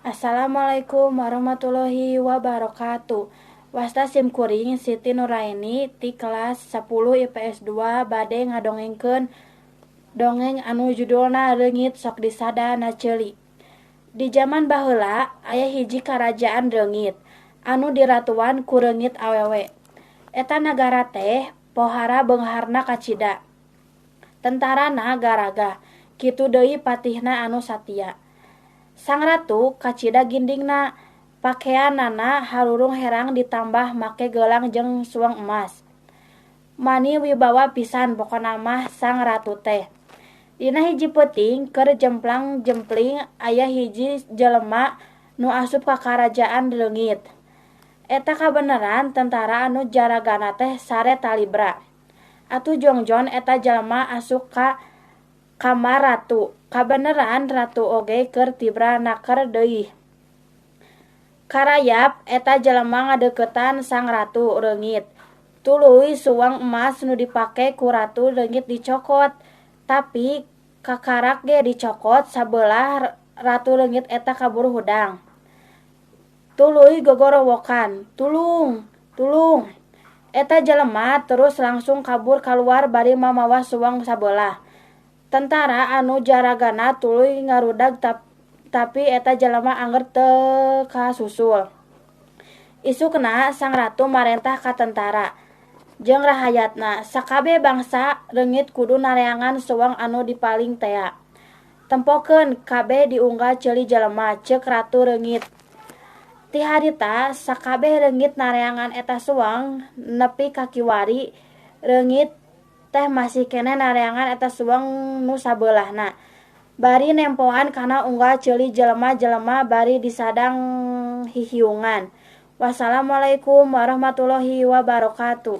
Assalamualaikum warahmatullahi wabarakatuh. Wasta simkuring Siti Nuraini ti kelas 10 IPS 2 bade ngadongengkeun dongeng anu judulna Reungit Sok Disadana Ceuli. Di zaman baheula aya hiji karajaan reungit anu diratuan ku reungit awewe. Eta nagara teh pohara beungharna kacida. Tentarana garaga, kitu deui patihna anu satia. Sang ratu kacida gindingna, pakaianana harurung herang ditambah make gelang jeung suang emas. Mani wibawa pisan pokona mah sang ratu teh. Dina hiji peuting keur jemplang-jempling aya hiji jelema nu asup ka karajaan reungit. Eta kabeneran tentara anu jaragana teh sare talibra. Atuh jongjon eta jelema asup ka kamar ratu. Kabeneran ratu oge keur tibra naker deui. Karayap eta jelema ngadeukeutan sang ratu reungit. Tuluy suang emas nu dipake ku ratu reungit dicokot. Tapi kakarak ge dicokot sabelah ratu reungit eta kabur hudang. Tuluy gogorowokan, "Tulung, tulung." Eta jelema terus langsung kabur kaluar bari mamawa suang sabelah. Tentara anu jaragana tuluy ngarudag tapi eta jelema angger teu kasusul. Isukna sang ratu marentah ka tentara jeung rahayatna, "Sakabeh bangsa reungit kudu nareangan suang anu dipaling tea. Tempokeun kabeh diunggah ceuli jelema," ceuk ratu reungit. Ti harita sakabeh reungit nareangan eta suang nepi ka kiwari reungit teh masih keneh nareangan eta suang nu sabelahna. Bari nempoan kana unggah ceuli jelema-jelema bari disadang hihiungan. Wassalamualaikum warahmatullahi wabarakatuh.